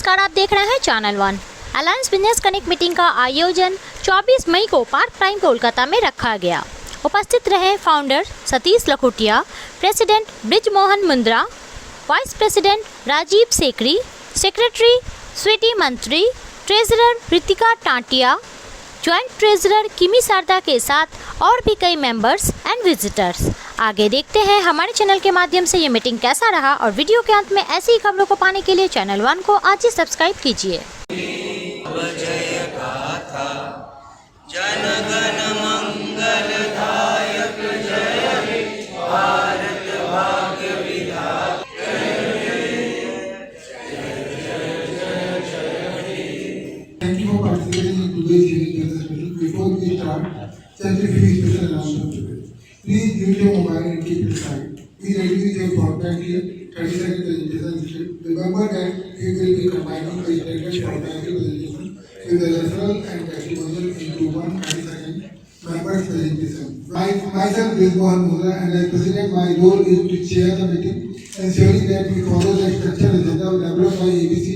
नमस्कार, आप देख रहे हैं channel one. Alliance business connect meeting का आयोजन 24 मई को पार्क प्राइम कोलकाता में रखा गया। उपस्थित रहे founder Satish Lakhotia, president Brijmohan Mundra, vice president Rajeev Sekri, secretary Sweety Mantri, treasurer Ritika Tatia, joint treasurer Kimi Sarda के साथ और भी कई मेंबर्स एंड विजिटर्स। आगे देखते हैं हमारे चैनल के माध्यम से ये मीटिंग कैसा रहा, और वीडियो के अंत में ऐसी ही खबरों को पाने के लिए चैनल वन को आज ही सब्सक्राइब कीजिए। Thank you for participating in today's unique business meeting. Before we start, just a few special announcements today. Please mute your mobile and keep it silent. Be ready with your broadband clear, 30-second presentation script. Remember that we will be combining the statement broadband presentation with the referral and testimonial into one 30-second members presentation. Myself, Brismohan Mundra, and as President, my role is to chair the meeting, ensuring that we follow the structured agenda developed by ABC,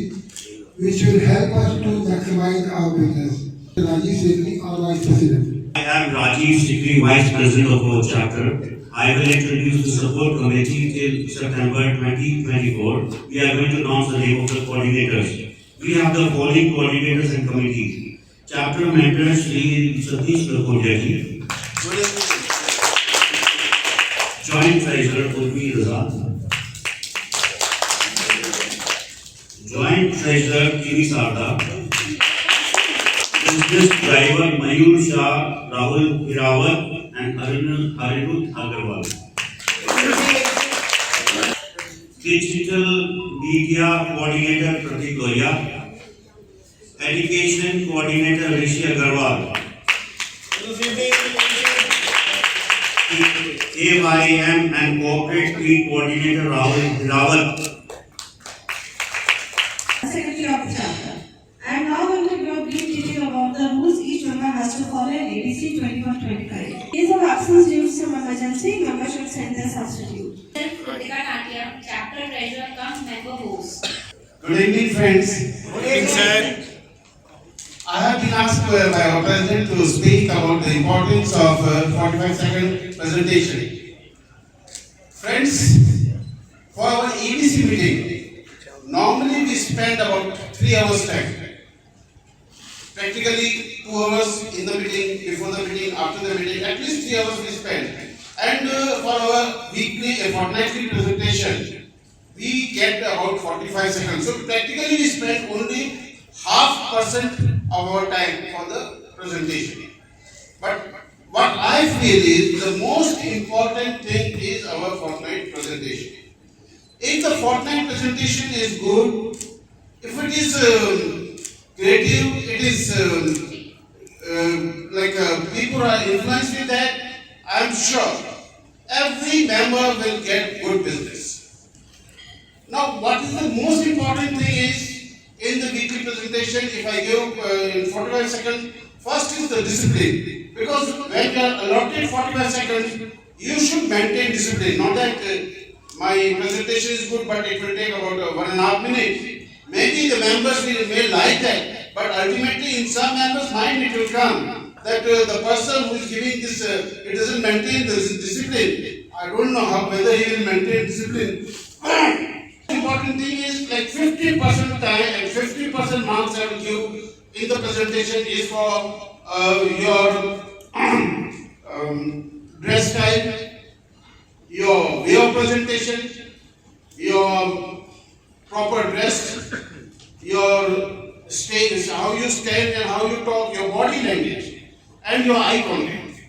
which will help us to maximize our business. Rajiv Sekhri, our Vice President. I am Rajiv Sekhri, Vice President of our chapter. I will introduce the support committee till September 2024. We are going to announce the name of the coordinators. We have the following coordinators and committees. Chapter mentor Shri Satish Lakhotia ji. Joint Treasurer Urvi Raza. Joint Treasurer Kimi Sarda, Business Driver Mayur Shah, Rahul Hirawat, and Harinut Agarwal. Digital Media Coordinator Pratik Goya, Education Coordinator Rishi Agarwal, AYM and Corporate Fleet Coordinator Rahul Hirawat. Secretary of the chapter. I am now going to give a brief detail about the rules each member has to follow in ABC 21-25. In case of absence due to some emergency, member should send their substitute. Ritika Tatia, chapter treasurer cum member host. Good evening, friends. Good evening, sir. I have been asked by our president to speak about the importance of 45-second presentation. Friends, for our EBC meeting, normally we spend about 3 hours time. Practically 2 hours in the meeting, before the meeting, after the meeting, at least 3 hours we spend. And for our weekly, fortnightly presentation, we get about 45 seconds. So practically we spend only 0.5% of our time for the presentation. But what I feel is the most important thing is our fortnight presentation. If the fortnight presentation is good, if it is creative, it is people are influenced with that, I am sure every member will get good business. Now, what is the most important thing is in the weekly presentation, if I give in 45 seconds, first is the discipline. Because when you are allotted 45 seconds, you should maintain discipline. Not that my presentation is good, but it will take about 1.5 minutes. Maybe the members may like that, but ultimately in some members' mind it will come that the person who is giving this, it doesn't maintain the discipline. I don't know whether he will maintain discipline. The important thing is like 50% time and 50% marks I will give in the presentation is for your dress type, your way of presentation, your proper dress, your stage, how you stand and how you talk, your body language, and your eye contact.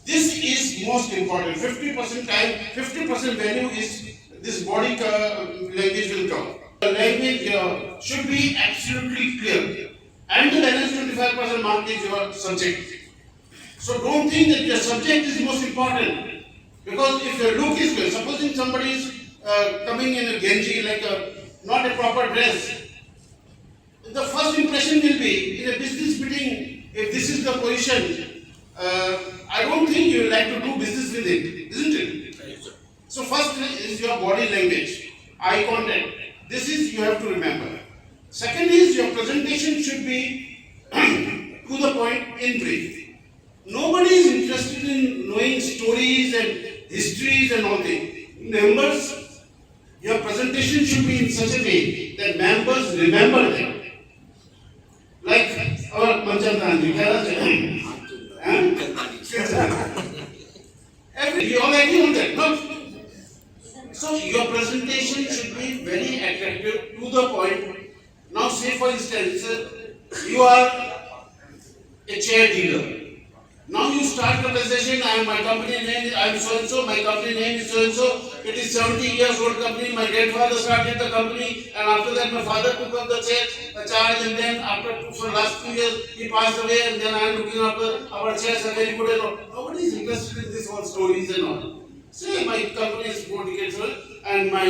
This is most important. 50% time, 50% value is this body language will come. The language should be absolutely clear. And the balance 25% mark is your subject. So don't think that your subject is most important. Because if your look is good, supposing somebody is coming in a Genji, like not a proper dress, the first impression will be, in a business meeting, if this is the position, I don't think you will like to do business with it, isn't it? So first is your body language, eye contact. This is you have to remember. Second is your presentation should be to the point in brief. Nobody is interested in knowing stories and histories and all things. Members, your presentation should be in such a way that members remember them. Like our Manchandani, we all agree on that, no? So your presentation should be very attractive, to the point. Now say for instance, you are a chair dealer. Now you start conversation, my company name, I am so and so, my company name is so and so, it is 70 years old company, my grandfather started the company, and after that my father took up the charge, and then for last 2 years he passed away, and then I am looking after our chairs are very good and all. Nobody is interested in this all stories and all. Say my company is 40 years old and my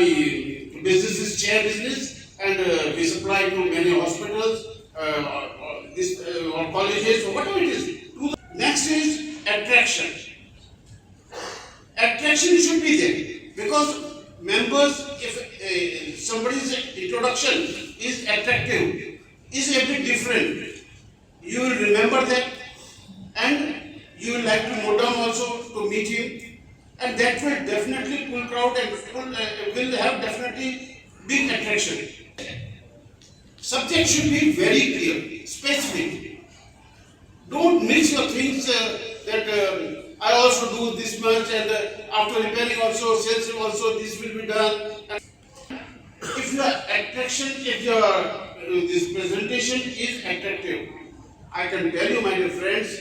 business is chair business, and we supply to many hospitals, or colleges or whatever it is. Next is attraction. Attraction should be there because members, if somebody's introduction is attractive, is a bit different, you will remember that and you will like to note down also to meet him, and that will definitely pull crowd and will have definitely big attraction. Subject should be very clear, specific. Don't mix your things that I also do this much, and after repairing also, sales also, this will be done. If your attraction, if your this presentation is attractive, I can tell you, my dear friends,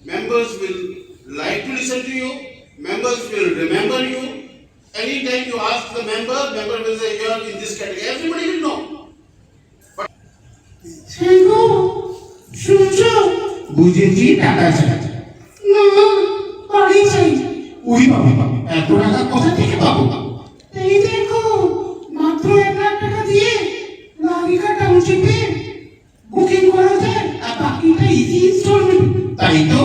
members will like to listen to you, members will remember you. Anytime you ask the member will say you are in this category. Everybody will know. But বুঝেছি টাকা চাই না বাড়ি চাই ওই বাবা এত টাকা কোথা থেকে পাবো এই দেখো মাত্র 1 লাখ টাকা দিয়ে নাবিকা টাউনশিপে বুকিং করা যায় আর বাকিটা ইজি ইনস্টলমেন্ট তাই তো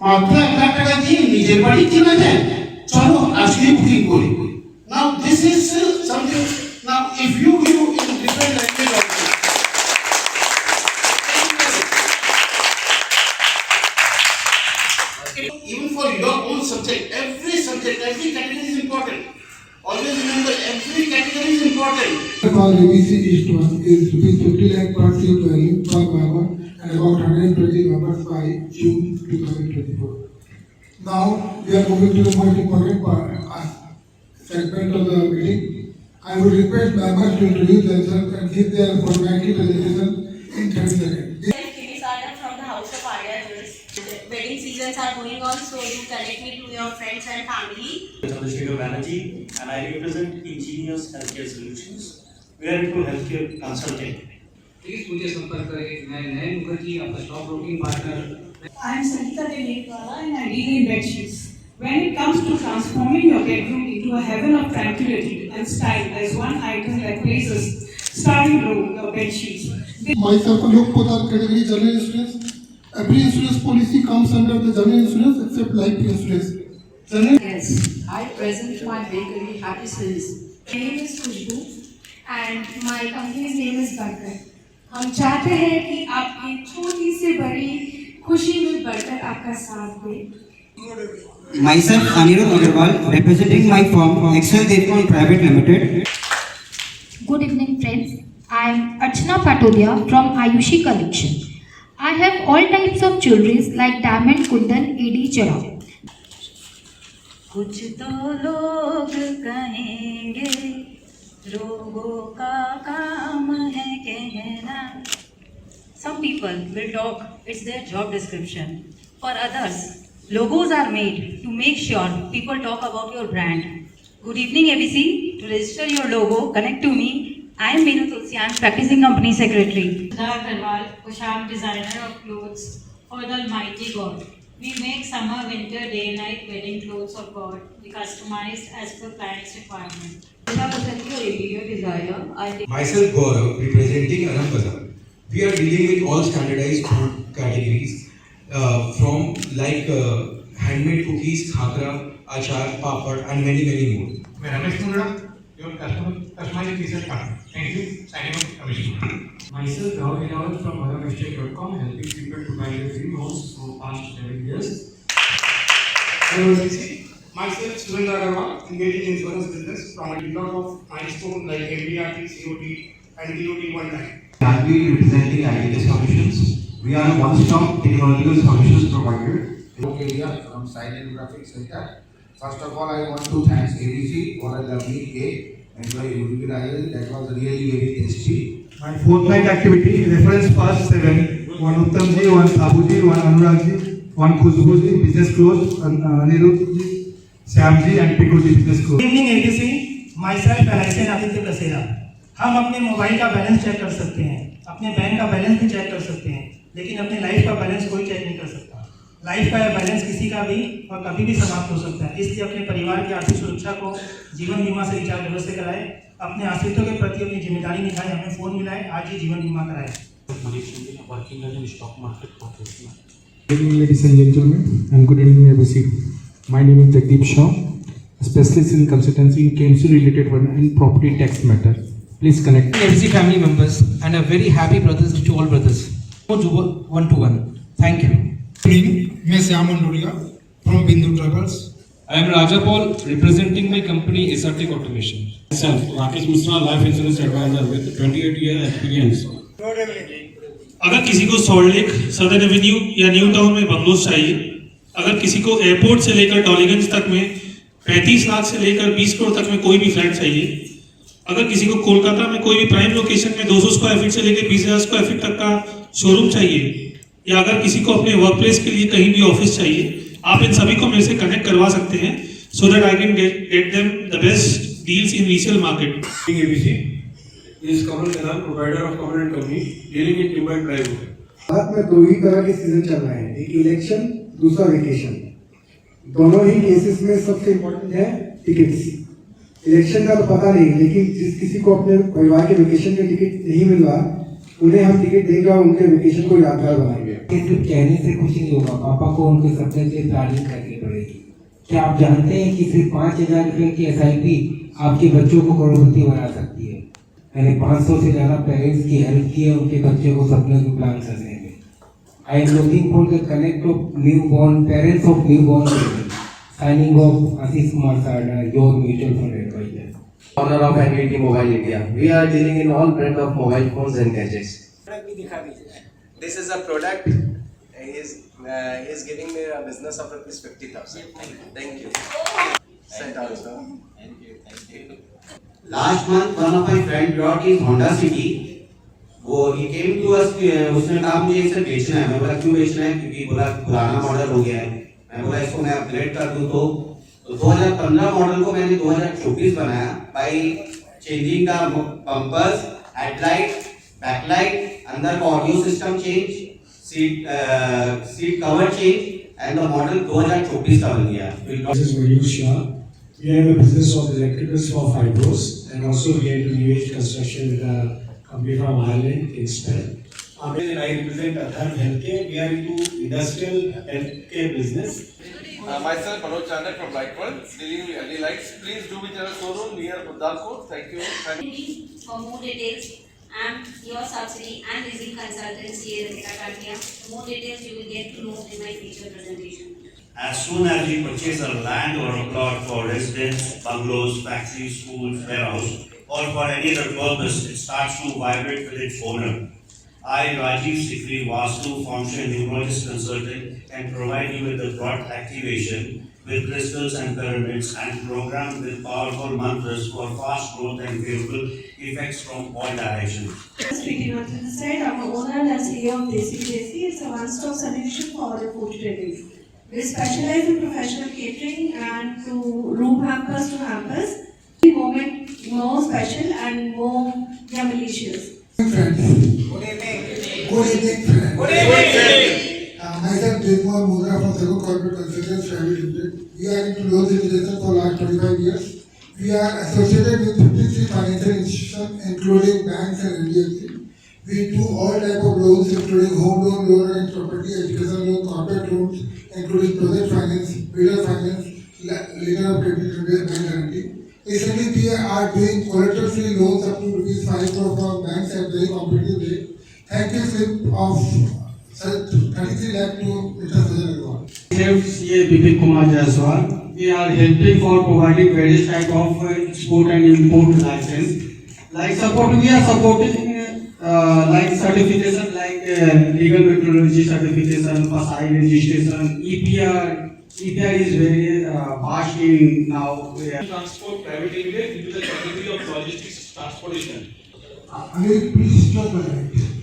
মাত্র 1 লাখ টাকা দিয়ে নিজের বাড়ি কেনা যায় চলো আজকে বুকিং করি now this is something. Now if you in different language also. Even for your own subject, every category is important. Always remember, every category is important. For ABC East 1 is rupees 50 lakh per seat value per member and about 120 members by June 2024. Now we are moving to the most important part, segment of the meeting. I would request members to introduce themselves and give their formality presentation in 30 seconds. From the House of Arya Jewels. Wedding seasons are going on, so you connect me to your friends and family. Chandrasekhar Banerjee, and I represent Ingenious Healthcare Solutions. We are into healthcare consulting. Please मुझे संपर्क करें. मैं नयन मुखर्जी, आपका stock broking partner. I am Sangeeta Devnewala and I deal in bedsheets. When it comes to transforming your bedroom into a heaven of tranquility and style, there is one item that plays a starring role, your bedsheets. Myself, Alok Poddar, category general insurance. Every insurance policy comes under the general insurance except life insurance. Yes, I present my bakery Happy Sales. My name is Khushbu and my company's name is Barkat. हम चाहते हैं कि आपकी छोटी से बड़ी खुशी में बढ़कर आपका साथ दे. Myself Anirudh Agarwal, representing my firm Excel Devcon Private Limited. Good evening, friends. I am Archana Patodia from Ayushi Collection. I have all types of jewelry like diamond, kundan, AD, chara. कुछ तो लोग कहेंगे, लोगों का काम है कहना. Some people will talk, it's their job description. For others, logos are made to make sure people talk about your brand. Good evening, ABC. To register your logo, connect to me. I am Meenu Tulsian, practicing company secretary. Siddharth Agarwal, Kusham, designer of clothes for the Almighty God. We make summer, winter, day, night wedding clothes of God. We customized as per client's requirement. Myself Gaurav, representing Anam Bazaar. We are dealing with all standardized food categories from like handmade cookies, khakra, achar, papad and many more. मैं रमेश मुंडा, your customized t-shirt partner. Thank you. Signing off, Abhishek. Myself, Rahul Hirawat from MotherEstate.com, helping people to buy their dream homes for past 11 years. Hello, myself, Surendra Agarwal, engaging in insurance business from a lot of milestone like MDRT, COT, and DOT one time. Rajvi representing IDS Solutions. We are a one-stop technological solutions provider. Area from Silent Graphics Center. First of all, I want to thank ADC for a lovely cake and my Udipidayal. That was really very tasty. My fortnight activity reference past 7. One Uttamji, one Sabuji, one Anuragji, one Khushbuji, business closed, Anirudhji, Syamji and Pikuji business closed. Good evening ADC, myself LIC Aditya कसेरा। हम अपने mobile का balance check कर सकते हैं, अपने bank का balance भी check कर सकते हैं, लेकिन अपने लाइफ का बैलेंस कोई चेक नहीं कर सकता। लाइफ का बैलेंस किसी का भी और कभी भी समाप्त हो सकता है, इसलिए अपने परिवार की आर्थिक सुरक्षा को जीवन बीमा से रिचार्ज अवश्य कराएं, अपने आश्रितों के प्रति अपनी जिम्मेदारी निभाएं, हमें फोन मिलाएं, आज ही जीवन बीमा कराएं। Good evening, ladies and gentlemen, and good evening, ABC. My name is Jagdeep Shaw, a specialist in consultancy in KMC related and property tax matter. Please connect. ABC family members and a very happy brothers to all brothers. One to one. Thank you. Good evening, I am Syam Mandolia from Bindu Travels. I am Raja Paul, representing my company Isartic Automation. Myself, Rakesh Misra, life insurance advisor with 28 years experience. अगर किसी को salt lake, सदर Avenue या new town में bungalows चाहिए, अगर किसी को एयरपोर्ट से लेकर टॉलीगंज तक में 35 लाख से लेकर 20 करोड़ तक में कोई भी फ्लैट चाहिए, अगर किसी को कोलकाता में कोई भी प्राइम लोकेशन में 200 स्क्वायर फीट से लेकर 20,000 स्क्वायर फीट तक का शोरूम चाहिए, या अगर किसी को अपने वर्क प्लेस के लिए कहीं भी ऑफिस चाहिए, आप इन सभी को मेरे से कनेक्ट करवा सकते हैं, so that I can get them the best deals in resale market. ABC is Kamal Karan, provider of Kamal and Company, dealing in timber and plywood. Bharat में दो ही तरह के सीजन चल रहे हैं, एक इलेक्शन, दूसरा वेकेशन। दोनों ही केसेस में सबसे इम्पोर्टेंट है टिकट्स। इलेक्शन का तो पता नहीं, लेकिन जिस किसी को अपने परिवार के वेकेशन का टिकट नहीं मिल रहा, उन्हें हम टिकट देंगे और उनके वेकेशन को यादगार बनाएंगे। सिर्फ कहने से कुछ नहीं होगा, पापा को उनके सपने से प्लानिंग करनी पड़ेगी। क्या आप जानते हैं कि सिर्फ 5,000 रुपए की SIP आपके बच्चों को करोड़पति बना सकती है? मैंने 500 से ज़्यादा पेरेंट्स की हेल्प की है उनके बच्चों को सपने को प्लान करने में। I am looking for the connect of newborn parents of newborn baby. Signing off Ashish Kumar Sarda, your mutual fund advisor. Owner of NVT Mobile India. We are dealing in all brand of mobile phones and gadgets. This is a product. He is giving me a business of rupees 50,000. Thank you. Set out, sir. Thank you. Last month, one of my friend brought his Honda City. He came to us. उसने कहा मुझे इसे बेचना है। मैं बोला क्यों बेचना है? क्योंकि बोला पुराना मॉडल हो गया है। मैं बोला इसको मैं अपग्रेड कर दूँ तो 2015 मॉडल को मैंने 2024 बनाया by changing the bumpers, headlight, backlight, अंदर का audio system change, seat cover change and the model 2024 का बन गया। This is Mayur Shah. We have a business of electricals for fibros and also we have new age construction with a company from Ireland, Kingspan. And I represent Adharm Healthcare. We are into industrial healthcare business. Myself, Manoj Chandak from Lightworld, dealing with LED lights. Please do visit our showroom near Budalko. Thank you. For more details, I am your subsidy and leasing consultant, CA Rebecca Katia. More details you will get to know in my future presentation. As soon as we purchase a land or a plot for residence, bungalows, factories, schools, warehouse, or for any other purpose, it starts to vibrate with its owner. I, Rajiv Sikri, Vastu, Function Numerologist Consultant, can provide you with the plot activation with crystals and pyramids and program with powerful mantras for fast growth and favorable effects from all directions. Speaking on the side, our owner and CEO of Desi is a one-stop solution for our food trading. We specialize in professional catering and to room hampers to hampers. The moment more special and more delicious. Good evening, friends. Good evening. Myself, Jaykumar Mundra from Seven Corporate Consultants Private Limited. We are into loans origination for last 25 years. We are associated with 53 financial institutions, including banks and NBFC. We do all type of loans, including home loan, loan against property, education loan, corporate loans, including project finance, builder finance, letter of credit, and bank guarantee. Recently, we are doing collateral interest-free loans up to ₹5 crore from banks at very competitive rate. Thank you slip of 33 lakh to Mr. Sajan Agarwal. CA Bipin Kumar Jaiswal. We are helping for providing various type of export and import license. Like support, we are supporting like certification like legal methodology certification, PASI registration, EPR. EPR is very vast in now. Transport Private Limited into the category of logistics transportation. Please stop.